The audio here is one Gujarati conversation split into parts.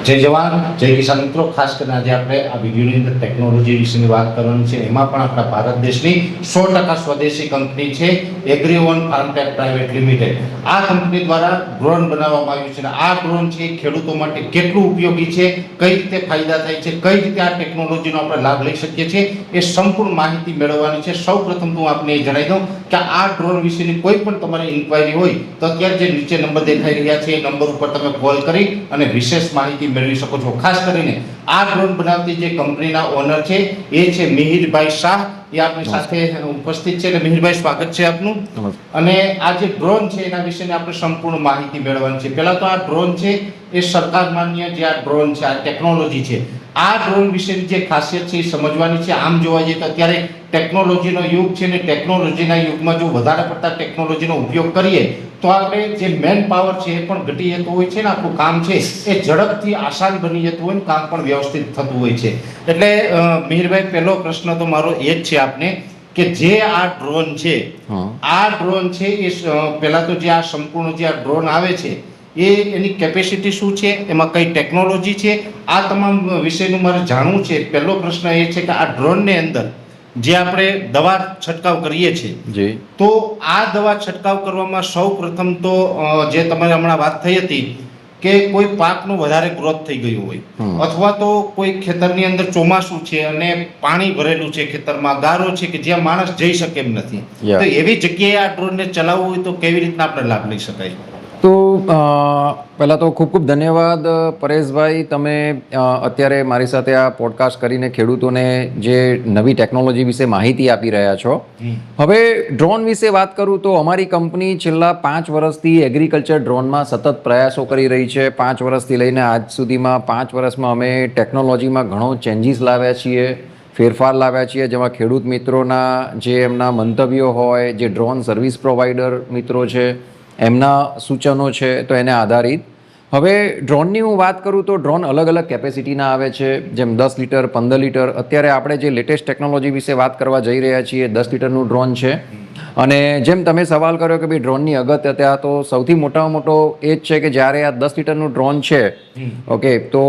જય જવાન જય કિસાન મિત્રો, ખાસ કરીને આજે આપણે આ વિડીયોની અંદર ટેકનોલોજી વિશેની વાત કરવાની છે. એમાં પણ આપણા ભારત દેશની 100% સ્વદેશી કંપની છે એગ્રીઓન ફાર્મટેક પ્રાઇવેટ લિમિટેડ. આ કંપની દ્વારા ડ્રોન બનાવવામાં આવ્યું છે અને આ ડ્રોન છે ખેડૂતો માટે કેટલું ઉપયોગી છે, કઈ રીતે ફાયદા થાય છે, કઈ રીતે આ ટેકનોલોજીનો આપણે લાભ લઈ શકીએ છીએ, એ સંપૂર્ણ માહિતી મેળવવાની છે. સૌ પ્રથમ હું આપને એ જણાવી દઉં કે આ ડ્રોન વિશેની કોઈ પણ તમારી ઇન્ક્વાયરી હોય તો અત્યારે જે નીચે નંબર દેખાઈ રહ્યા છે એ નંબર ઉપર તમે કોલ કરી અને વિશેષ માહિતી મેળવી શકો છો. ખાસ કરીને આ ડ્રોન બનાવતી જે કંપનીના ઓનર છે એ છે મિહિરભાઈ શાહ. એ આપણી સાથે ઉપસ્થિત છે. એટલે મિહિરભાઈ, સ્વાગત છે આપનું. અને આ જે ડ્રોન છે એના વિશેની આપણે સંપૂર્ણ માહિતી મેળવવાની છે. પહેલા તો આ ડ્રોન છે એ સરકાર માન્ય જે આ ડ્રોન છે, આ ટેકનોલોજી છે, આ ડ્રોન વિશેની જે ખાસિયત છે એ સમજવાની છે. આમ જોવા જઈએ તો અત્યારે ટેકનોલોજીનો યુગ છે ને ટેકનોલોજીના યુગમાં જો વધારે પડતા ટેકનોલોજીનો ઉપયોગ કરીએ તો આપણે જે મેન પાવર છે એ પણ ઘટી જતું હોય છે ને આપણું કામ છે એ ઝડપથી આસાન બની જતું હોય ને કામ પણ વ્યવસ્થિત થતું હોય છે. એટલે મિહિરભાઈ, પહેલો પ્રશ્ન તો મારો એ જ છે આપને કે જે આ ડ્રોન છે, આ ડ્રોન છે એ પહેલા તો જે આ સંપૂર્ણ જે આ ડ્રોન આવે છે એ એની કેપેસિટી શું છે, એમાં કઈ ટેકનોલોજી છે, આ તમામ વિષયનું મારે જાણવું છે. પહેલો પ્રશ્ન એ છે કે આ ડ્રોનની અંદર જે આપણે દવા છંટકાવ કરીએ છીએ તો આ દવા છંટકાવ કરવામાં સૌ પ્રથમ તો જે તમારે હમણાં વાત થઈ હતી કે કોઈ પાકનો વધારે ગ્રોથ થઈ ગયો હોય અથવા તો કોઈ ખેતરની અંદર ચોમાસું છે અને પાણી ભરેલું છે, ખેતરમાં ગારો છે કે જ્યાં માણસ જઈ શકે એમ નથી, તો એવી જગ્યાએ આ ડ્રોનને ચલાવવું હોય તો કેવી રીતના આપણે લાભ લઈ શકાય? તો પહેલાં તો ખૂબ ખૂબ ધન્યવાદ પરેશભાઈ, તમે અત્યારે મારી સાથે આ પોડકાસ્ટ કરીને ખેડૂતોને જે નવી ટેકનોલોજી વિશે માહિતી આપી રહ્યા છો. હવે ડ્રોન વિશે વાત કરું તો અમારી કંપની છેલ્લા 5 વર્ષથી એગ્રીકલ્ચર ડ્રોનમાં સતત પ્રયાસો કરી રહી છે. 5 વર્ષથી લઈને આજ સુધીમાં 5 વર્ષમાં અમે ટેકનોલોજીમાં ઘણો ચેન્જીસ લાવ્યા છીએ, ફેરફાર લાવ્યા છીએ, જેમાં ખેડૂત મિત્રોના જે એમના મંતવ્યો હોય, જે ડ્રોન સર્વિસ પ્રોવાઈડર મિત્રો છે એમના સૂચનો છે, તો એને આધારિત હવે ડ્રોનની હું વાત કરું તો ડ્રોન અલગ અલગ કેપેસિટીના આવે છે, જેમ 10 લીટર, 15 લીટર. અત્યારે આપણે જે લેટેસ્ટ ટેકનોલોજી વિશે વાત કરવા જઈ રહ્યા છીએ 10 લીટરનું ડ્રોન છે. અને જેમ તમે સવાલ કર્યો કે ભાઈ ડ્રોનની અગત્યતા, તો સૌથી મોટામાં મોટો એ જ છે કે જ્યારે આ 10 લીટરનું ડ્રોન છે, ઓકે, તો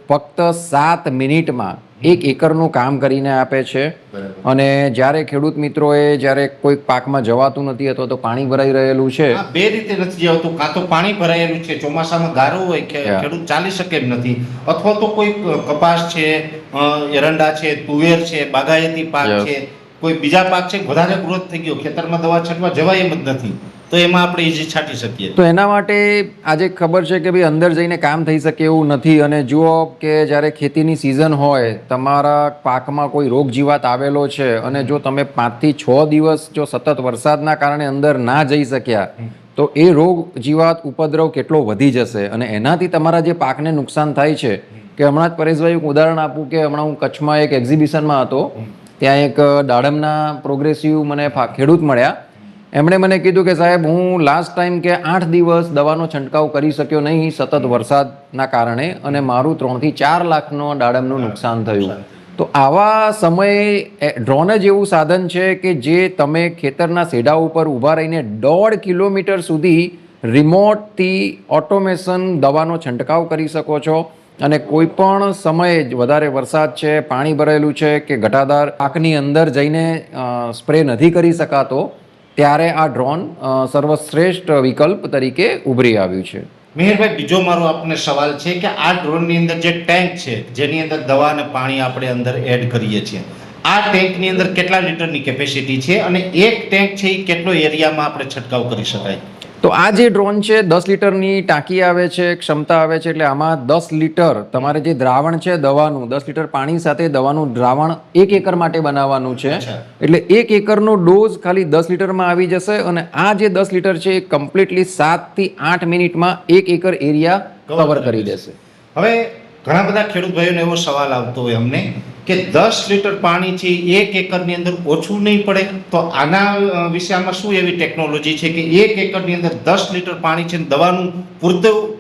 ફક્ત 7 મિનિટમાં 1 એકરનું કામ કરીને આપે છે. અને જ્યારે ખેડૂત મિત્રોએ જ્યારે કોઈ પાકમાં જવાતું નથી અથવા તો પાણી ભરાઈ રહેલું છે, બે રીતે નથી જવાતું, કાં તો પાણી ભરાયેલું છે, ચોમાસામાં ગારો હોય કે ખેડૂત ચાલી શકે એમ નથી, અથવા તો કોઈ કપાસ છે, એરંડા છે, તુવેર છે, બાગાયતી પાક છે, કોઈ બીજા પાક છે, વધારે ગ્રોથ થઈ ગયો, ખેતરમાં દવા છાંટવા જવાય એમ જ નથી, તો એમાં આપણે ઈઝી છાંટી શકીએ. તો એના માટે આજે ખબર છે કે ભાઈ અંદર જઈને કામ થઈ શકે એવું નથી. અને જુઓ કે જ્યારે ખેતીની સિઝન હોય, તમારા પાકમાં કોઈ રોગ જીવાત આવેલો છે અને જો તમે 5 થી 6 દિવસ જો સતત વરસાદના કારણે અંદર ના જઈ શક્યા તો એ રોગ જીવાત ઉપદ્રવ કેટલો વધી જશે અને એનાથી તમારા જે પાકને નુકસાન થાય છે. કે હમણાં જ પરેશભાઈ એક ઉદાહરણ આપું કે હમણાં હું કચ્છમાં એક એક્ઝિબિશનમાં હતો, ત્યાં એક દાડમના પ્રોગ્રેસિવ મને ખેડૂત મળ્યા. એમણે મને કીધું કે સાહેબ, હું લાસ્ટ ટાઈમ કે 8 દિવસ દવાનો છંટકાવ કરી શક્યો નહીં સતત વરસાદના કારણે અને મારું 3 થી 4 લાખનો દાડમનું નુકસાન થયું. તો આવા સમયે ડ્રોન જ એવું સાધન છે કે જે તમે ખેતરના સેડા ઉપર ઊભા રહીને 1.5 કિલોમીટર સુધી રિમોટથી ઓટોમેશન દવાનો છંટકાવ કરી શકો છો. અને કોઈ પણ સમયે વધારે વરસાદ છે, પાણી ભરેલું છે કે ઘટાદાર પાકની અંદર જઈને સ્પ્રે નથી કરી શકાતો, ત્યારે આ ડ્રોન સર્વશ્રેષ્ઠ વિકલ્પ તરીકે ઉભરી આવ્યું છે. મિહિરભાઈ, બીજો મારો આપને સવાલ છે કે આ ડ્રોનની અંદર જે ટેન્ક છે જેની અંદર દવા અને પાણી આપણે અંદર એડ કરીએ છીએ, આ ટેન્કની અંદર કેટલા લીટરની કેપેસિટી છે અને એક ટેન્ક છે એ કેટલો એરિયામાં આપણે છંટકાવ કરી શકાય? તો આ જે ડ્રોન છે 10 લીટરની ટાંકી આવે છે, ક્ષમતા આવે છે. એટલે આમાં 10 લીટર તમારે જે દ્રાવણ છે દવાનું, 10 લીટર પાણી સાથે દવાનું દ્રાવણ 1 એકર માટે બનાવવાનું છે. એટલે 1 એકરનો ડોઝ ખાલી 10 લીટરમાં આવી જશે. અને આ જે 10 લીટર છે એ કમ્પ્લીટલી 7 થી 8 મિનિટમાં 1 એકર એરિયા કવર કરી દેશે. હવે ઘણા બધા ખેડૂત ભાઈઓને એવો સવાલ આવતો હોય અમને કે 10 લીટર પાણી છે 1 એકરની અંદર ઓછું નહીં પડે, તો આના વિષયમાં શું એવી ટેકનોલોજી છે કે 1 એકરની અંદર 10 લીટર પાણી છે દવાનું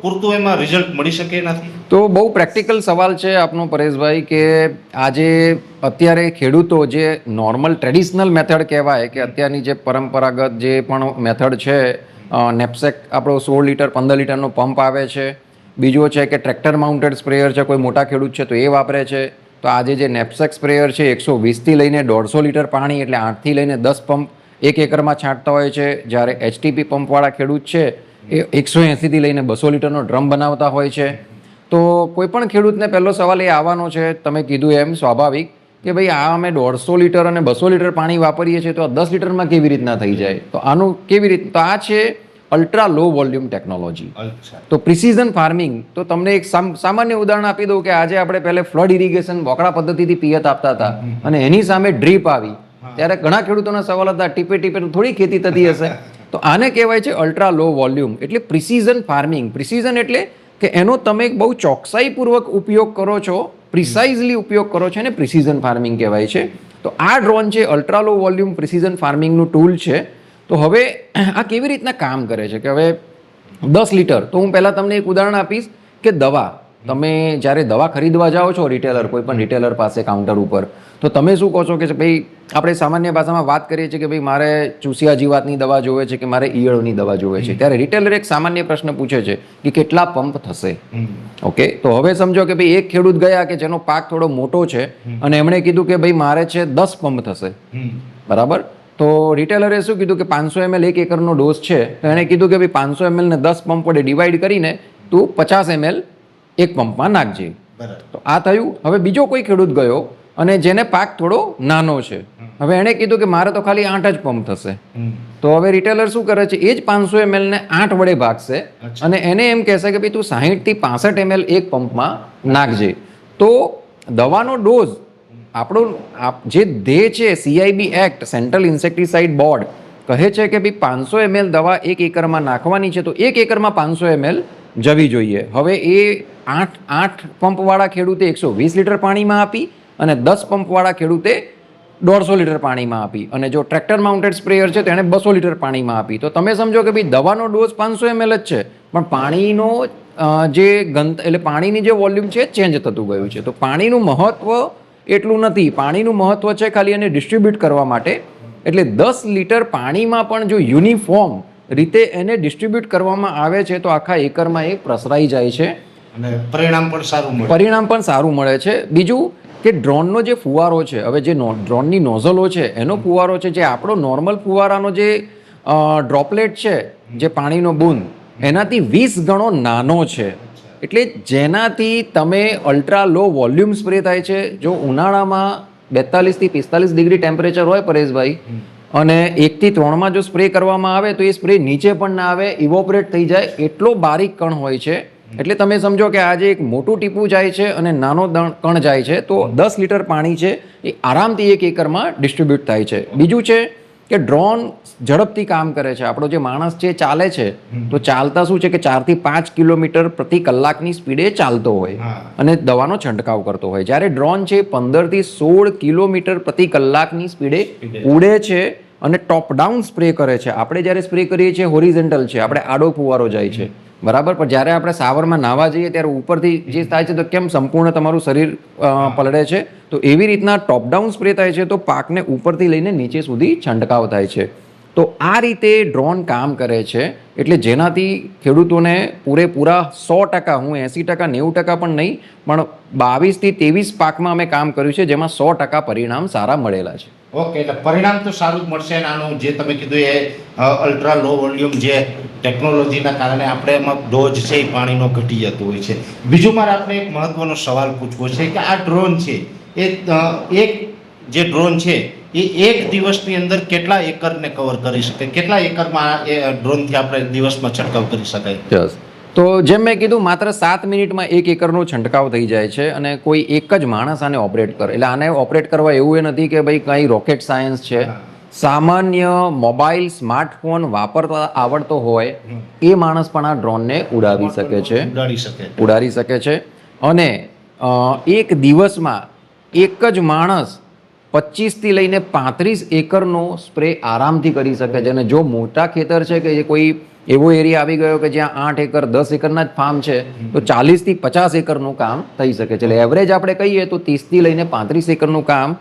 પૂરતું એમાં રિઝલ્ટ મળી શકે નથી? તો બહુ પ્રેક્ટિકલ સવાલ છે આપનો પરેશભાઈ, કે આજે અત્યારે ખેડૂતો જે નોર્મલ ટ્રેડિશનલ મેથડ કહેવાય કે અત્યારની જે પરંપરાગત જે પણ મેથડ છે, નેપસેક આપણો 16 લીટર 15 લીટરનો પંપ આવે છે, બીજો છે કે ટ્રેક્ટર માઉન્ટેડ સ્પ્રેયર છે, કોઈ મોટા ખેડૂત છે તો એ વાપરે છે. તો આજે જે નેપસેક સ્પ્રેયર છે 120થી લઈને 150 લીટર પાણી એટલે 8થી લઈને 10 પંપ એક એકરમાં છાંટતા હોય છે. જ્યારે એચટીપી પંપવાળા ખેડૂત છે એ 180થી લઈને 200 લીટરનો ડ્રમ બનાવતા હોય છે. તો કોઈ પણ ખેડૂતને પહેલો સવાલ એ આવવાનો છે, તમે કીધું એમ સ્વાભાવિક, કે ભાઈ આ અમે 150 લીટર અને 200 લીટર પાણી વાપરીએ છીએ તો આ 10 લીટરમાં કેવી રીતના થઈ જાય? તો આનું કેવી રીતે? તો આ છે અલ્ટ્રા લો વોલ્યુમ ટેકનોલોજી. અચ્છા. તો પ્રિસિઝન ફાર્મિંગ, તો તમને એક સામાન્ય ઉદાહરણ આપી દઉં કે આજે આપણે પહેલે ફ્લડ ઇરિગેશન બોકડા પદ્ધતિથી પિયત આપતા હતા અને એની સામે ડ્રીપ આવી, ત્યારે ઘણા ખેડૂતોના સવાલ હતા ટીપે ટીપે થોડી ખેતી થતી હશે. તો આને કહેવાય છે અલ્ટ્રા લો વોલ્યુમ, એટલે પ્રિસિઝન ફાર્મિંગ. પ્રિસિઝન એટલે કે એનો તમે એક બહુ ચોકસાઈપૂર્વક ઉપયોગ કરો છો, પ્રિસાઇઝલી ઉપયોગ કરો છો, એને પ્રિસિઝન ફાર્મિંગ કહેવાય છે. તો આ ડ્રોન છે અલ્ટ્રા લો વોલ્યુમ પ્રિસિઝન ફાર્મિંગનું ટૂલ છે. તો હવે આ કેવી રીતના કામ કરે છે કે હવે 10 લીટર, તો હું પહેલાં તમને એક ઉદાહરણ આપીશ કે દવા, તમે જ્યારે દવા ખરીદવા જાઓ છો રિટેલર, કોઈ પણ રિટેલર પાસે કાઉન્ટર ઉપર, તો તમે શું કહો છો કે ભાઈ આપણે સામાન્ય ભાષામાં વાત કરીએ છીએ કે ભાઈ મારે ચૂસિયા જીવાતની દવા જોવે છે કે મારે ઈયળોની દવા જોવે છે. ત્યારે રિટેલર એક સામાન્ય પ્રશ્ન પૂછે છે કે કેટલા પંપ થશે? ઓકે, તો હવે સમજો કે ભાઈ એક ખેડૂત ગયા કે જેનો પાક થોડો મોટો છે અને એમણે કીધું કે ભાઈ મારે છે 10 પંપ થશે, બરાબર. તો રિટેલરે શું કીધું કે 500 ml એક એકરનો ડોઝ છે, તો એણે કીધું કે ભાઈ 500 ml ને 10 પંપ વડે ડિવાઈડ કરીને તું 50 ml એક પંપમાં નાખજે. તો આ થયું. હવે બીજો કોઈ ખેડૂત ગયો અને જેને પાક થોડો નાનો છે, હવે એણે કીધું કે મારે તો ખાલી 8 જ પંપ થશે. તો હવે રિટેલર શું કરે છે, એ જ 500 ml ને 8 વડે ભાગશે અને એને એમ કહેશે કે ભાઈ તું 60 થી 65 ml એક પંપમાં નાખજે. તો દવાનો ડોઝ આપણો જે ધ્યેય છે, CIB act, central insecticide board કહે છે કે ભાઈ 500 ml દવા એક એકરમાં નાખવાની છે, તો એક એકરમાં 500 ml જવી જોઈએ. હવે એ 8 પંપવાળા ખેડૂતે 120 લીટર પાણીમાં આપી અને 10 પંપવાળા ખેડૂતે 150 લીટર પાણીમાં આપી, અને જો ટ્રેક્ટર માઉન્ટેડ સ્પ્રેયર છે તેણે 200 લીટર પાણીમાં આપી. તો તમે સમજો કે ભાઈ દવાનો ડોઝ 500 ml જ છે, પણ પાણીનો જે એટલે પાણીની જે વોલ્યુમ છે ચેન્જ થતું ગયું છે. તો પાણીનું મહત્વ એટલું નથી, પાણીનું મહત્વ છે ખાલી એને ડિસ્ટ્રીબ્યુટ કરવા માટે. એટલે 10 લીટર પાણીમાં પણ જો યુનિફોર્મ રીતે એને ડિસ્ટ્રીબ્યુટ કરવામાં આવે છે તો આખા એકરમાં એ પ્રસરાઈ જાય છે અને પરિણામ પણ સારું મળે છે. બીજું કે ડ્રોનનો જે ફુવારો છે, હવે જે ડ્રોનની નોઝલો છે એનો ફુવારો છે, જે આપણો નોર્મલ ફુવારાનો જે ડ્રોપલેટ છે, જે પાણીનો બૂંદ, એનાથી 20 ગણો નાનો છે. એટલે જેનાથી તમે અલ્ટ્રા લો વોલ્યુમ સ્પ્રે થાય છે. જો ઉનાળામાં 42 થી 45 ડિગ્રી ટેમ્પરેચર હોય પરેશભાઈ, અને 1 થી 3માં જો સ્પ્રે કરવામાં આવે તો એ સ્પ્રે નીચે પણ ના આવે, ઇવોપરેટ થઈ જાય, એટલો બારીક કણ હોય છે. એટલે તમે સમજો કે આજે એક મોટું ટીપું જાય છે અને નાનો કણ જાય છે, તો 10 લીટર પાણી છે એ આરામથી એક એકરમાં ડિસ્ટ્રીબ્યુટ થાય છે. બીજું છે કે ડ્રોન ઝડપથી કામ કરે છે. આપણો જે માણસ છે ચાલે છે, તો ચાલતા શું છે કે 4 થી 5 કિલોમીટર પ્રતિ કલાકની સ્પીડે ચાલતો હોય અને દવાનો છંટકાવ કરતો હોય. જ્યારે ડ્રોન છે 15 થી 16 કિલોમીટર પ્રતિ કલાકની સ્પીડે ઉડે છે અને ટોપ ડાઉન સ્પ્રે કરે છે. આપણે જ્યારે સ્પ્રે કરીએ છીએ હોરિઝોન્ટલ છે, આપણે આડો ફુવારો જાય છે, બરાબર. પણ જ્યારે આપણે સાવરમાં નાહવા જઈએ ત્યારે ઉપરથી જે થાય છે તો કેમ સંપૂર્ણ તમારું શરીર પલળે છે, તો એવી રીતના ટોપ ડાઉન સ્પ્રે થાય છે, તો પાકને ઉપરથી લઈને નીચે સુધી છંટકાવ થાય છે. તો આ રીતે ડ્રોન કામ કરે છે. એટલે જેનાથી ખેડૂતોને પૂરેપૂરા 100%, હું 80%, 90% પણ નહીં, પણ 22 થી 23 પાકમાં અમે કામ કર્યું છે, જેમાં 100% પરિણામ સારા મળેલા છે. ઓકે, એટલે પરિણામ તો સારું જ મળશે. આનું જે તમે કીધું એ અલ્ટ્રા લો વોલ્યુમ જે ટેકનોલોજીના કારણે આપણે એમાં ડોઝ છે એ પાણીનો ઘટી જતો હોય છે. બીજું મારે આપણે એક મહત્વનો સવાલ પૂછવો છે કે આ ડ્રોન છે એ એક જે ડ્રોન છે એ એક દિવસની અંદર કેટલા એકરને કવર કરી શકે? કેટલા એકરમાં એ ડ્રોનથી આપણે દિવસમાં છંટકાવ કરી શકાય? તો જેમ મેં કીધું, માત્ર 7 મિનિટમાં 1 એકરનો છંટકાવ થઈ જાય છે અને કોઈ એક જ માણસ આને ઓપરેટ કરે. એટલે આને ઓપરેટ કરવા એવું એ નથી કે ભાઈ કંઈ રોકેટ સાયન્સ છે. સામાન્ય મોબાઈલ, સ્માર્ટફોન વાપરતા આવડતો હોય એ માણસ પણ આ ડ્રોનને ઉડાવી શકે છે. અને એક દિવસમાં એક જ માણસ 25 થી લઈને 35 એકરનો સ્પ્રે આરામથી કરી શકે છે. અને જો મોટા ખેતર છે કે કોઈ એવો એરિયા આવી ગયો કે જ્યાં 8 એકર 10 એકરના જ ફાર્મ છે, તો 40 થી 50 એકરનું કામ થઈ શકે છે. એટલે એવરેજ આપણે કહીએ તો 30 થી લઈને 35 એકરનું કામ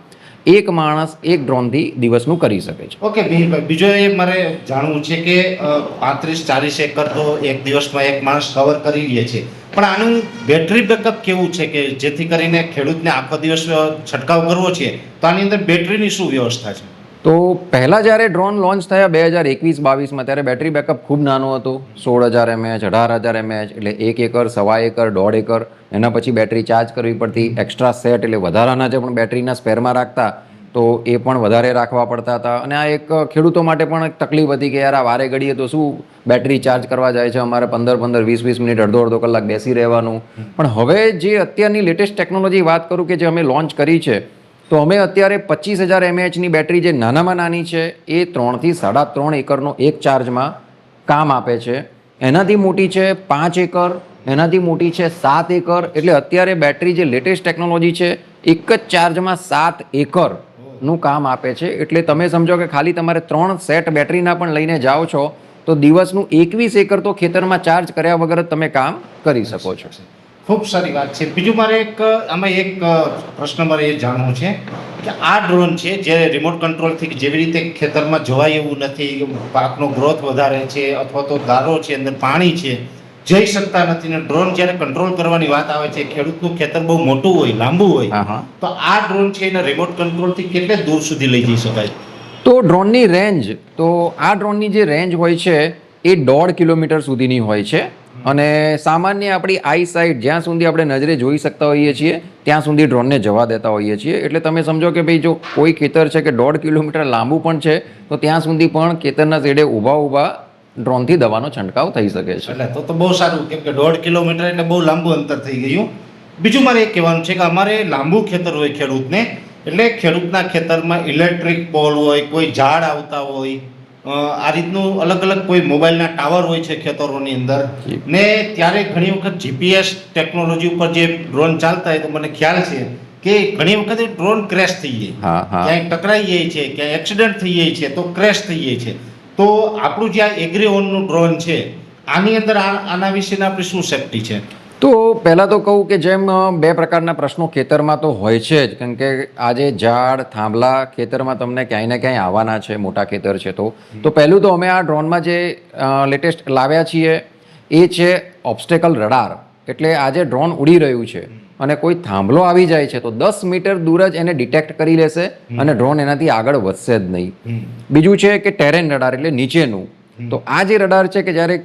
એક માણસ એક ડ્રોનથી દિવસનું કરી શકે છે. ઓકે મિહિરભાઈ, બીજો એ મારે જાણવું છે કે 35-40 એકર તો એક દિવસમાં એક માણસ કવર કરી લે છે, પણ આનું બેટરી બેકઅપ કેવું છે કે જેથી કરીને ખેડૂતને આખો દિવસ છંટકાવ કરવો છે તો આની અંદર બેટરીની શું વ્યવસ્થા છે? તો પહેલાં જ્યારે ડ્રોન લોન્ચ થયા 2021-22માં ત્યારે બેટરી બેકઅપ ખૂબ નાનું હતું, 16,000 mAh, 18,000 mAh, એટલે 1 એકર, 1.25 એકર, 1.5 એકર, એના પછી બેટરી ચાર્જ કરવી પડતી, એક્સ્ટ્રા સેટ એટલે વધારાના જે પણ બેટરીના સ્પેરમાં રાખતા તો એ પણ વધારે રાખવા પડતા હતા, અને આ એક ખેડૂતો માટે પણ એક તકલીફ હતી કે યાર આ વારે ઘડીએ તો શું બેટરી ચાર્જ કરવા જાય છે, અમારે 15-15, 20-20 મિનિટ, અડધો કલાક બેસી રહેવાનું. પણ હવે જે અત્યારની લેટેસ્ટ ટેકનોલોજી વાત કરું કે જે અમે લોન્ચ કરી છે, તો અમે અત્યારે 25,000 mAhની બેટરી જે નાનામાં નાની છે એ 3 થી 3.5 એકરનો એક ચાર્જમાં કામ આપે છે. એનાથી મોટી છે 5 એકર, એનાથી મોટી છે 7 એકર. એટલે અત્યારે બેટરી જે લેટેસ્ટ ટેકનોલોજી છે એક જ ચાર્જમાં 7 એકરનું કામ આપે છે. એટલે તમે સમજો કે ખાલી તમારે 3 સેટ બેટરીના પણ લઈને જાઓ છો તો દિવસનું 21 એકર તો ખેતરમાં ચાર્જ કર્યા વગર જ તમે કામ કરી શકો છો. ખૂબ સારી વાત છે. બીજું મારે આમાં એક પ્રશ્ન મારે એ જાણવું છે કે આ ડ્રોન છે જે રિમોટ કંટ્રોલથી જેવી રીતે ખેતરમાં જવાય એવું નથી, પાકનો ગ્રોથ વધારે છે અથવા તો ગારો છે, અંદર પાણી છે, જઈ શકતા નથી, ને ડ્રોન જ્યારે કંટ્રોલ કરવાની વાત આવે છે, ખેડૂતનું ખેતર બહુ મોટું હોય, લાંબુ હોય, તો આ ડ્રોન છે એને રિમોટ કંટ્રોલથી કેટલે દૂર સુધી લઈ જઈ શકાય? તો ડ્રોનની રેન્જ, તો આ ડ્રોનની જે રેન્જ હોય છે એ 1.5 કિલોમીટર સુધીની હોય છે, અને સામાન્ય આપણી આઈ સાઇટ જ્યાં સુધી આપણે નજરે જોઈ શકતા હોઈએ છીએ ત્યાં સુધી ડ્રોનને જવા દેતા હોઈએ છીએ. એટલે તમે સમજો કે ભાઈ જો કોઈ ખેતર છે કે 1.5 કિલોમીટર લાંબુ પણ છે તો ત્યાં સુધી પણ ખેતરના શેડે ઊભા ડ્રોનથી દવાનો છંટકાવ થઈ શકે છે. એટલે તો બહુ સારું, કેમ કે 1.5 કિલોમીટર એટલે બહુ લાંબુ અંતર થઈ ગયું. બીજું મારે એ કહેવાનું છે કે અમારે લાંબુ ખેતર હોય ખેડૂતને, એટલે ખેડૂતના ખેતરમાં ઇલેક્ટ્રિક પોલ હોય, કોઈ ઝાડ આવતા હોય, આ રીતનું અલગ અલગ કોઈ મોબાઈલના ટાવર હોય છે ખેતરોની અંદર, ને ત્યારે ઘણી વખત જીપીએસ ટેકનોલોજી ઉપર જે ડ્રોન ચાલતા હોય તો મને ખ્યાલ છે કે ઘણી વખત ડ્રોન ક્રેશ થઈ જાય, ક્યાંય ટકરાઈ જાય છે, ક્યાંય એક્સિડન્ટ થઈ જાય છે, તો ક્રેશ થઈ જાય છે. તો આપણું જે આ એગ્રીઓનનું ડ્રોન છે આની અંદર આના વિશેના આપણી શું સેફ્ટી છે? તો પહેલાં તો કહું કે જેમ 2 પ્રકારના પ્રશ્નો ખેતરમાં તો હોય છે જ, કેમ કે આજે ઝાડ થાંભલા ખેતરમાં તમને ક્યાંય ને ક્યાંય આવવાના છે, મોટા ખેતર છે તો પહેલું તો અમે આ ડ્રોનમાં જે લેટેસ્ટ લાવ્યા છીએ એ છે ઓબ્સ્ટેકલ રડાર. એટલે આજે ડ્રોન ઉડી રહ્યું છે અને કોઈ થાંભલો આવી જાય છે તો 10 મીટર દૂર જ એને ડિટેક્ટ કરી લેશે અને ડ્રોન એનાથી આગળ વધશે જ નહીં. બીજું છે કે ટેરેન રડાર, એટલે નીચેનું. તો આ જે રડાર છે કે જ્યારે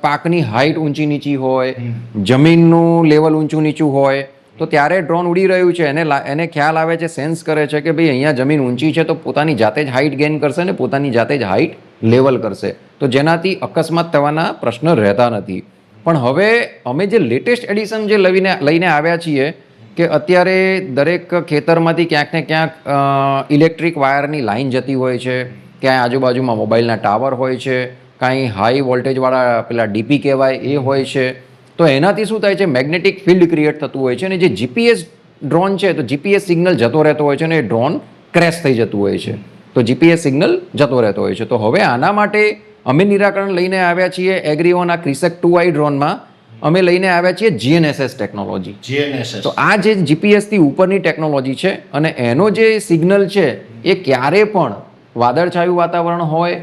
પાકની હાઈટ ઊંચી નીચી હોય, જમીનનું લેવલ ઊંચું નીચું હોય તો ત્યારે ડ્રોન ઉડી રહ્યું છે એને ખ્યાલ આવે છે, સેન્સ કરે છે કે ભાઈ અહીંયા જમીન ઊંચી છે તો પોતાની જાતે જ હાઈટ ગેઇન કરશે ને પોતાની જાતે જ હાઈટ લેવલ કરશે, તો જેનાથી અકસ્માત થવાના પ્રશ્ન રહેતા નથી. પણ હવે અમે જે લેટેસ્ટ એડિશન જે લઈને આવ્યા છીએ કે અત્યારે દરેક ખેતરમાંથી ક્યાંક ને ક્યાંક ઇલેક્ટ્રિક વાયરની લાઈન જતી હોય છે, ક્યાંય આજુબાજુમાં મોબાઈલના ટાવર હોય છે, કાંઈ હાઈ વોલ્ટેજવાળા પેલા ડીપી કહેવાય એ હોય છે. તો એનાથી શું થાય છે, મેગ્નેટિક ફિલ્ડ ક્રિએટ થતું હોય છે, અને જે જીપીએસ ડ્રોન છે તો જીપીએસ સિગ્નલ જતો રહેતો હોય છે અને એ ડ્રોન ક્રેશ થઈ જતું હોય છે, તો જીપીએસ સિગ્નલ જતો રહેતો હોય છે. તો હવે આના માટે અમે નિરાકરણ લઈને આવ્યા છીએ એગ્રીઓન આ ક્રિસક 2i ડ્રોનમાં અમે લઈને આવ્યા છીએ GNSS ટેકનોલોજી. તો આ જે જીપીએસથી ઉપરની ટેકનોલોજી છે અને એનો જે સિગ્નલ છે એ ક્યારે પણ વાદળછાયું વાતાવરણ હોય,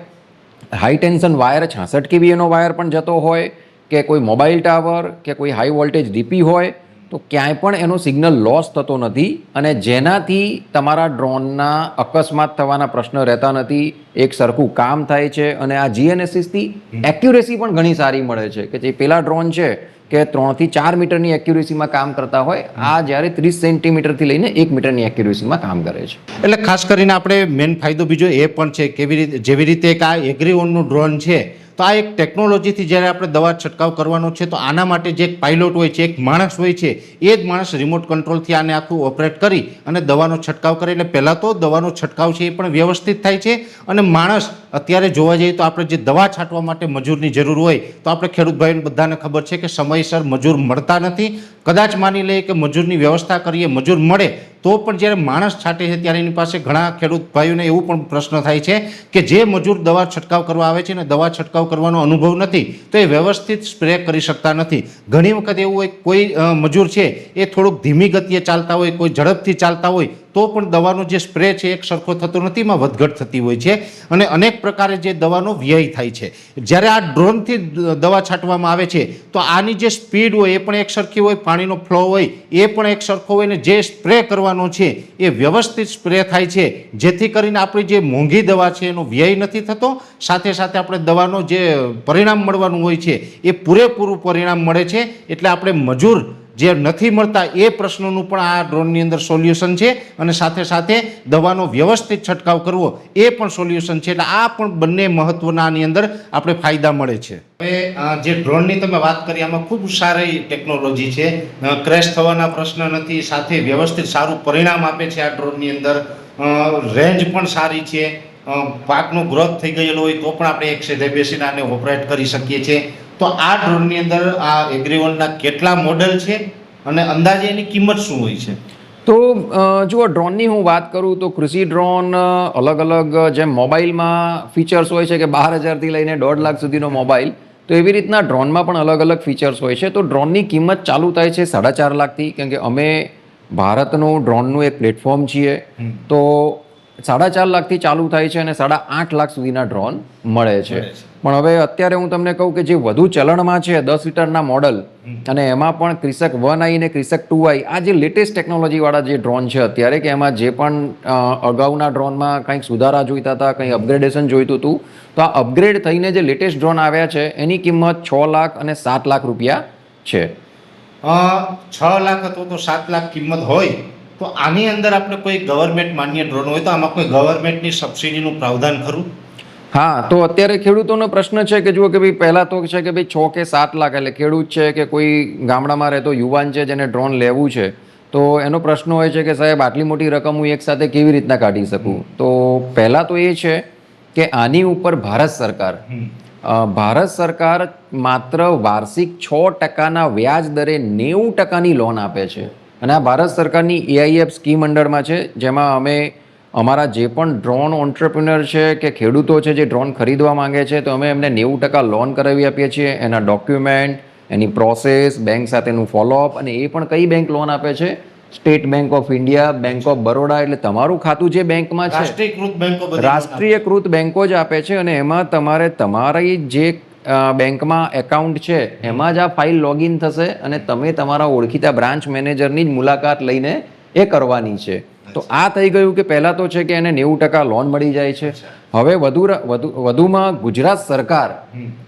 હાઈ ટેન્શન વાયર 66 kVનો વાયર પણ જતો હોય, કે કોઈ મોબાઈલ ટાવર કે કોઈ હાઈ વોલ્ટેજ ડીપી હોય તો ક્યાંય પણ એનો સિગ્નલ લોસ થતો નથી, અને જેનાથી તમારા ડ્રોનના અકસ્માત થવાના પ્રશ્ન રહેતા નથી, એક સરખું કામ થાય છે. અને આ GNSSથી એક્યુરેસી પણ ઘણી સારી મળે છે, કે જે પેલા ડ્રોન છે કે 3 થી 4 મીટરની એક્યુરેસીમાં કામ કરતા હોય, આ જ્યારે 30 સેન્ટીમીટરથી લઈને 1 મીટરની એક્યુરેસીમાં કામ કરે છે. એટલે ખાસ કરીને આપણે મેન ફાયદો બીજો એ પણ છે કેવી રીતે જેવી રીતે એક આ એગ્રીઓનનું ડ્રોન છે તો આ એક ટેકનોલોજીથી જ્યારે આપણે દવા છંટકાવ કરવાનો છે તો આના માટે જે એક પાયલોટ હોય છે, એક માણસ હોય છે, એ જ માણસ રિમોટ કંટ્રોલથી આને આખું ઓપરેટ કરી અને દવાનો છંટકાવ કરે. એટલે પહેલાં તો દવાનો છંટકાવ છે એ પણ વ્યવસ્થિત થાય છે, અને માણસ અત્યારે જોવા જઈએ તો આપણે જે દવા છાંટવા માટે મજૂરની જરૂર હોય તો આપણે ખેડૂત ભાઈઓને બધાને ખબર છે કે સમયસર મજૂર મળતા નથી. કદાચ માની લઈએ કે મજૂરની વ્યવસ્થા કરીએ, મજૂર મળે તો પણ જ્યારે માણસ છાંટે છે ત્યારે એની પાસે ઘણા ખેડૂત ભાઈઓને એવું પણ પ્રશ્ન થાય છે કે જે મજૂર દવા છંટકાવ કરવા આવે છે ને દવા છંટકાવ કરવાનો અનુભવ નથી તો એ વ્યવસ્થિત સ્પ્રે કરી શકતા નથી. ઘણી વખત એવું હોય કોઈ મજૂર છે એ થોડુંક ધીમી ગતિએ ચાલતા હોય, કોઈ ઝડપથી ચાલતા હોય તો પણ દવાનો જે સ્પ્રે છે એક સરખો થતો નથી, એમાં વધઘટ થતી હોય છે અને અનેક પ્રકારે જે દવાનો વ્યય થાય છે. જ્યારે આ ડ્રોનથી દવા છાંટવામાં આવે છે તો આની જે સ્પીડ હોય એ પણ એક સરખી હોય, પાણીનો ફ્લો હોય એ પણ એક સરખો હોય ને જે સ્પ્રે કરવાનો છે એ વ્યવસ્થિત સ્પ્રે થાય છે, જેથી કરીને આપણી જે મોંઘી દવા છે એનો વ્યય નથી થતો, સાથે સાથે આપણે દવાનો જે પરિણામ મળવાનું હોય છે એ પૂરેપૂરું પરિણામ મળે છે. એટલે આપણે મજૂર જે નથી મળતા એ પ્રશ્નોનું પણ આ ડ્રોનની અંદર સોલ્યુશન છે અને સાથે સાથે દવાનો વ્યવસ્થિત છંટકાવ કરવો એ પણ સોલ્યુશન છે. એટલે આ પણ બંને મહત્વના આની અંદર આપણે ફાયદા મળે છે. હવે જે ડ્રોનની તમે વાત કરી આમાં ખૂબ સારી ટેકનોલોજી છે, ક્રેશ થવાના પ્રશ્ન નથી, સાથે વ્યવસ્થિત સારું પરિણામ આપે છે. આ ડ્રોનની અંદર રેન્જ પણ સારી છે, પાકનો ગ્રોથ થઈ ગયેલો હોય તો પણ આપણે એક સાથે બેસીને આને ઓપરેટ કરી શકીએ છીએ. તો આ ડ્રોનની અંદર આ એગ્રીવનના કેટલા મોડેલ છે અને અંદાજે એની કિંમત શું હોય છે? તો જુઓ, ડ્રોનની હું વાત કરું તો કૃષિ ડ્રોન અલગ અલગ જેમ મોબાઈલમાં ફીચર્સ હોય છે કે 12,000થી લઈને 1.5 લાખ સુધીનો મોબાઈલ, તો એવી રીતના ડ્રોનમાં પણ અલગ અલગ ફીચર્સ હોય છે. તો ડ્રોનની કિંમત ચાલુ થાય છે 4.5 લાખથી, કેમ કે અમે ભારતનું ડ્રોનનું એક પ્લેટફોર્મ છીએ. તો 4.5 લાખથી ચાલુ થાય છે અને 8.5 લાખ સુધીના ડ્રોન મળે છે. પણ હવે અત્યારે હું તમને કહું કે જે વધુ ચલણમાં છે 10 લિટરના મોડલ, અને એમાં પણ ક્રિસક 1i અને ક્રિસક 2i, આ જે લેટેસ્ટ ટેકનોલોજીવાળા જે ડ્રોન છે અત્યારે, કે એમાં જે પણ અગાઉના ડ્રોનમાં કંઈક સુધારા જોઈતા હતા, કંઈ અપગ્રેડેશન જોઈતું હતું, તો આ અપગ્રેડ થઈને જે લેટેસ્ટ ડ્રોન આવ્યા છે એની કિંમત 6 લાખ અને 7 લાખ રૂપિયા છે. 6 લાખ અથવા તો 7 લાખ કિંમત હોય તો આની અંદર આપણે કોઈ ગવર્મેન્ટ માન્ય ડ્રોન હોય તો આમાં કોઈ ગવર્મેન્ટની સબસિડીનું પ્રાવધાન ખરું? હા, તો અત્યારે ખેડૂતોનો પ્રશ્ન છે કે જુઓ કે ભાઈ પહેલાં તો છે કે ભાઈ 6 કે 7 લાખ, એટલે ખેડૂત છે કે કોઈ ગામડામાં રહેતો યુવાન છે જેને ડ્રોન લેવું છે, તો એનો પ્રશ્ન હોય છે કે સાહેબ આટલી મોટી રકમ હું એકસાથે કેવી રીતના કાઢી શકું. તો પહેલાં તો એ છે કે આની ઉપર ભારત સરકાર માત્ર વાર્ષિક 6% વ્યાજ દરે 90% લોન આપે છે. અને આ ભારત સરકારની AIF સ્કીમ અંડરમાં છે, જેમાં અમે અમારા જે પણ ડ્રોન ઓન્ટરપ્રિનર છે કે ખેડૂતો છે જે ડ્રોન ખરીદવા માંગે છે, તો અમે એમને 90% લોન કરાવી આપીએ છીએ. એના ડોક્યુમેન્ટ, એની પ્રોસેસ, બેંક સાથેનું ફોલોઅપ, અને એ પણ કઈ બેંક લોન આપે છે? State bank of India, bank of Baroda. એટલે તમારું ખાતું જે બેંકમાં છે, રાષ્ટ્રીયકૃત બેંકો જ આપે છે. અને એમાં તમારે તમારી જે બેંકમાં એકાઉન્ટ છે એમાં જ આ ફાઇલ લોગિન થશે અને તમે તમારા ઓળખીતા બ્રાન્ચ મેનેજરની જ મુલાકાત લઈને એ કરવાની છે. તો આ થઈ ગયું કે પહેલાં તો છે કે એને 90% લોન મળી જાય છે. હવે વધુમાં ગુજરાત સરકાર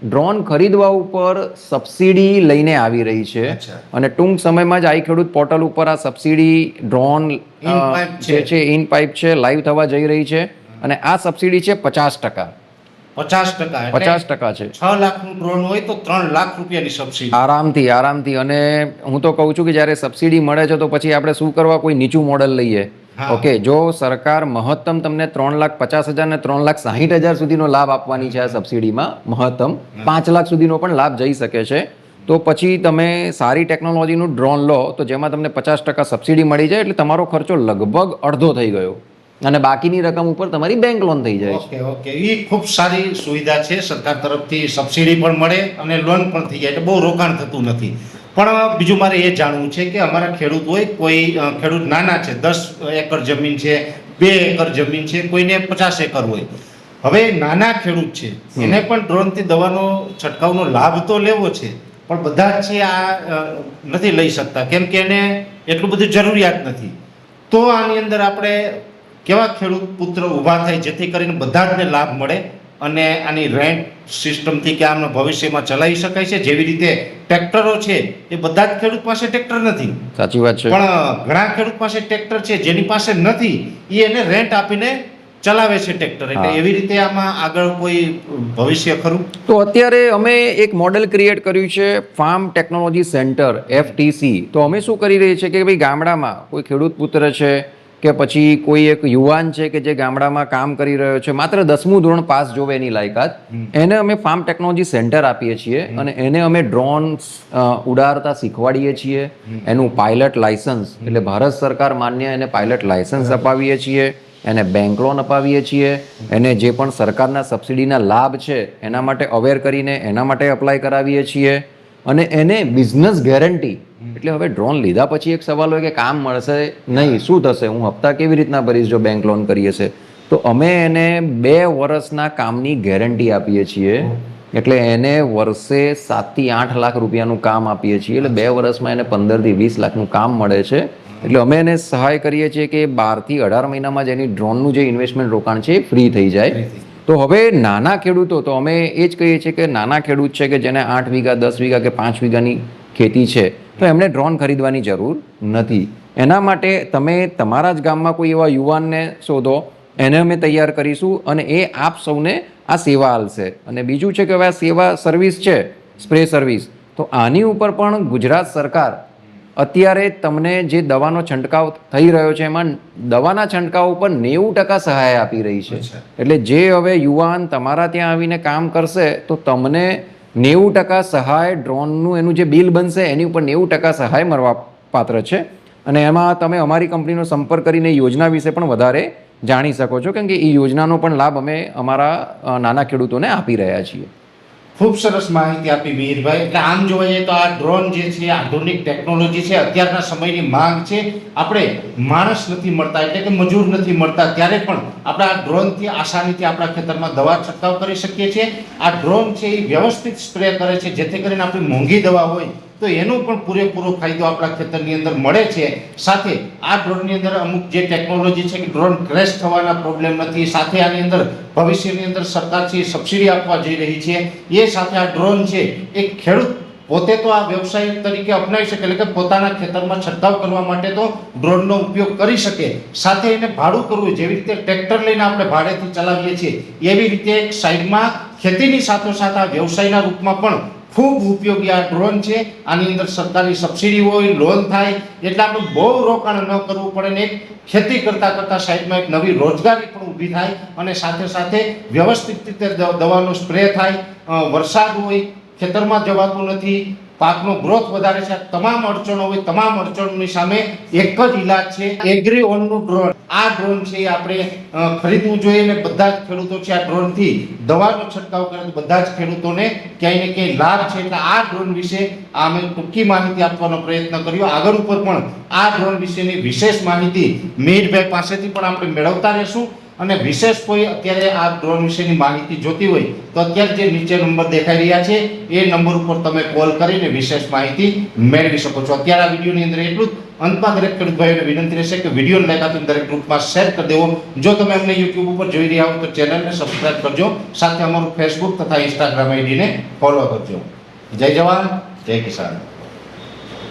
ડ્રોન ખરીદવા ઉપર સબસિડી લઈને આવી રહી છે, અને ટૂંક સમયમાં જ આઈ ખેડૂત પોર્ટલ ઉપર આ સબસિડી ડ્રોન જે છે ઇન પાઇપ છે લાઈવ થવા જઈ રહી છે. અને આ સબસિડી છે 50%. 50% છે. 6 લાખનું ડ્રોન હોય તો 3 લાખ રૂપિયાની સબસિડી આરામથી. અને હું તો કહું છું કે જ્યારે સબસિડી મળે છે તો પછી આપણે શું કરવા, કોઈ નીચું મોડલ લઈએ. ઓકે, જો સરકાર મહત્તમ તમને 3,50,000 ને 3,60,000 સુધીનો લાભ આપવાની છે આ સબસિડીમાં, મહત્તમ 5 લાખ સુધીનો પણ લાભ જઈ શકે છે, તો પછી તમે સારી ટેકનોલોજીનું ડ્રોન લો તો જેમાં તમને 50% સબસિડી મળી જાય, એટલે તમારો ખર્ચો લગભગ અડધો થઈ ગયો અને બાકીની રકમ ઉપર તમારી બેંક લોન થઈ જાય છે. ઓકે, એ ખૂબ સારી સુવિધા છે. સરકાર તરફથી સબસિડી પણ મળે અને લોન પણ થઈ જાય, એટલે બહુ રોકાણ થતું નથી. પણ બીજું મારે એ જાણવું છે કે અમારા ખેડૂત હોય, કોઈ ખેડૂત નાના છે, 10 એકર જમીન છે, 2 એકર જમીન છે, કોઈને 50 એકર હોય. હવે નાના ખેડૂત છે એને પણ ડ્રોનથી દવાનો છંટકાવનો લાભ તો લેવો છે, પણ બધા જ છે આ નથી લઈ શકતા, કેમ કે એને એટલું બધું જરૂરિયાત નથી. તો આની અંદર આપણે કેવા ખેડૂત પુત્ર ઊભા થાય જેથી કરીને બધા જને લાભ મળે અને આની રેન્ટ સિસ્ટમથી કે આમને ભવિષ્યમાં ચલાવી શકાય છે? જેવી રીતે ટ્રેક્ટરો છે એ બધા જ ખેડૂત પાસે ટ્રેક્ટર નથી. સાચી વાત છે. પણ ઘણા ખેડૂત પાસે ટ્રેક્ટર છે, જેની પાસે નથી એ એને રેન્ટ આપીને ચલાવે છે ટ્રેક્ટર. એટલે એવી રીતે આમાં આગળ કોઈ ભવિષ્ય ખરું? તો અત્યારે અમે એક મોડેલ ક્રિએટ કર્યું છે, ફાર્મ ટેકનોલોજી સેન્ટર, FTC. તો અમે શું કરી રહી છે કે ભાઈ ગામડામાં કોઈ ખેડૂત પુત્ર છે કે પછી કોઈ એક યુવાન છે કે જે ગામડામાં કામ કરી રહ્યો છે, માત્ર 10મું ધોરણ પાસ જોવે એની લાયકાત, એને અમે ફાર્મ ટેકનોલોજી સેન્ટર આપીએ છીએ અને એને અમે ડ્રોન ઉડાડતા શીખવાડીએ છીએ. એનું પાયલટ લાયસન્સ, એટલે ભારત સરકાર માન્ય એને પાયલટ લાયસન્સ અપાવીએ છીએ, એને બેંક લોન અપાવીએ છીએ, એને જે પણ સરકારના સબસિડીના લાભ છે એના માટે અવેર કરીને એના માટે અપ્લાય કરાવીએ છીએ. અને એને બિઝનેસ ગેરંટી. એટલે હવે ડ્રોન લીધા પછી એક સવાલ હોય કે કામ મળશે નહીં, શું થશે, હું હપ્તા કેવી રીતના ભરીશ જો બેંક લોન કરીએ છે. તો અમે એને 2 વર્ષના કામની ગેરંટી આપીએ છીએ. એટલે એને વર્ષે 7 થી 8 લાખ રૂપિયાનું કામ આપીએ છીએ. એટલે 2 વર્ષમાં એને 15 થી 20 લાખનું કામ મળે છે. એટલે અમે એને સહાય કરીએ છીએ કે 12 થી 18 મહિનામાં જ એની ડ્રોનનું જે ઇન્વેસ્ટમેન્ટ રોકાણ છે એ ફ્રી થઈ જાય. તો હવે નાના ખેડૂતો, તો અમે એ જ કહીએ છીએ કે નાના ખેડૂત છે કે જેને 8 વીઘા 10 વીઘા કે 5 વીઘાની ખેતી છે, તો એમણે ડ્રોન ખરીદવાની જરૂર નથી. એના માટે તમે તમારા જ ગામમાં કોઈ એવા યુવાનને શોધો, એને અમે તૈયાર કરીશું અને એ આપ સૌને આ સેવા આલશે. અને બીજું છે કે હવે આ સેવા સર્વિસ છે, સ્પ્રે સર્વિસ, તો આની ઉપર પણ ગુજરાત સરકાર અત્યારે તમને જે દવાનો છંટકાવ થઈ રહ્યો છે એમાં દવાના છંટકાવ ઉપર 90% સહાય આપી રહી છે. એટલે જે હવે યુવાન તમારા ત્યાં આવીને કામ કરશે તો તમને 90% સહાય, ડ્રોનનું એનું જે બિલ બનશે એની ઉપર 90% સહાય મળવા પાત્ર છે. અને એમાં તમે અમારી કંપનીનો સંપર્ક કરીને યોજના વિશે પણ વધારે જાણી શકો છો, કેમ કે એ યોજનાનો પણ લાભ અમે અમારા નાના ખેડૂતોને આપી રહ્યા છીએ. ખૂબ સરસ માહિતી આપી મિહિરભાઈ. એટલે આમ જોવા જઈએ તો આ ડ્રોન જે છે આધુનિક ટેકનોલોજી છે, અત્યારના સમયની માંગ છે. આપણે માણસ નથી મળતા એટલે કે મજૂર નથી મળતા, ત્યારે પણ આપણે આ ડ્રોનથી આસાનીથી આપણા ખેતરમાં દવા છંટકાવ કરી શકીએ છીએ. આ ડ્રોન છે એ વ્યવસ્થિત સ્પ્રે કરે છે, જેથી કરીને આપણી મોંઘી દવા હોય તો એનો પણ પૂરેપૂરો ફાયદો આપણા ખેતરની અંદર મળે છે. સાથે આ ડ્રોનની અંદર અમુક જે ટેકનોલોજી છે કે ડ્રોન ક્રેશ થવાના પ્રોબ્લેમ નથી. સાથે આની અંદર ભવિષ્યની અંદર સરકાર છે સબસિડી આપવા જઈ રહી છે. એ સાથે આ ડ્રોન છે એક ખેડૂત પોતે તો આ વ્યવસાય તરીકે અપનાવી શકે, એટલે કે પોતાના ખેતરમાં છંટકાવ કરવા માટે તો ડ્રોનનો ઉપયોગ કરી શકે. સાથે એને ભાડું કરવું, જેવી રીતે ટ્રેક્ટર લઈને આપણે ભાડેથી ચલાવીએ છીએ એવી રીતે એક સાઈડમાં ખેતીની સાથોસાથ આ વ્યવસાયના રૂપમાં પણ ખૂબ ઉપયોગી આ ડ્રોન છે. આની અંદર સરકારી સબસિડી હોય, લોન થાય, એટલે આપણે બહુ રોકાણ ન કરવું પડે ને એક ખેતી કરતા સાઈડમાં એક નવી રોજગારી પણ ઊભી થાય અને સાથે સાથે વ્યવસ્થિત રીતે દવાનો સ્પ્રે થાય. વરસાદ હોય, ખેતરમાં જવાતું નથી, પાકનો ગ્રોથ વધારે છે. તમામ અડચણો હોય, તમામ અડચણોની સામે એક જ ઈલાજ છે, એગ્રીઓનનું ડ્રોન. આ ડ્રોન છે એ આપણે ખરીદવું જોઈએ અને બધા જ ખેડૂતો છે આ ડ્રોનથી દવાનો છંટકાવ કરે તો બધા જ ખેડૂતોને ક્યાંય ને ક્યાંય લાભ છે. એટલે આ ડ્રોન વિશે અમે ટૂંકી માહિતી આપવાનો પ્રયત્ન કર્યો. આગળ ઉપર પણ આ ડ્રોન વિશેની વિશેષ માહિતી મિહિરભાઈ પાસેથી પણ આપણે મેળવતા રહેશું. અને વિશેષ કોઈ અત્યારે આ ડ્રોન વિશેની માહિતી જોતી હોય તો અત્યારે જે નીચે નંબર દેખાઈ રહ્યા છે એ નંબર ઉપર તમે કોલ કરીને વિશેષ માહિતી મેળવી શકો છો. અત્યારે આ વિડીયોની અંદર એટલું જ. અંતમાં દરેક ખેડૂત ભાઈઓને વિનંતી રહેશે કે વિડીયોને લાઈક આપીને દરેક ગ્રુપમાં શેર કરી દેવો. જો તમે અમને યુટ્યુબ ઉપર જોઈ રહ્યા હો તો ચેનલને સબસ્ક્રાઇબ કરજો. સાથે અમારું ફેસબુક તથા ઇન્સ્ટાગ્રામ આઈડીને ફોલો કરજો. જય જવાન, જય કિસાન.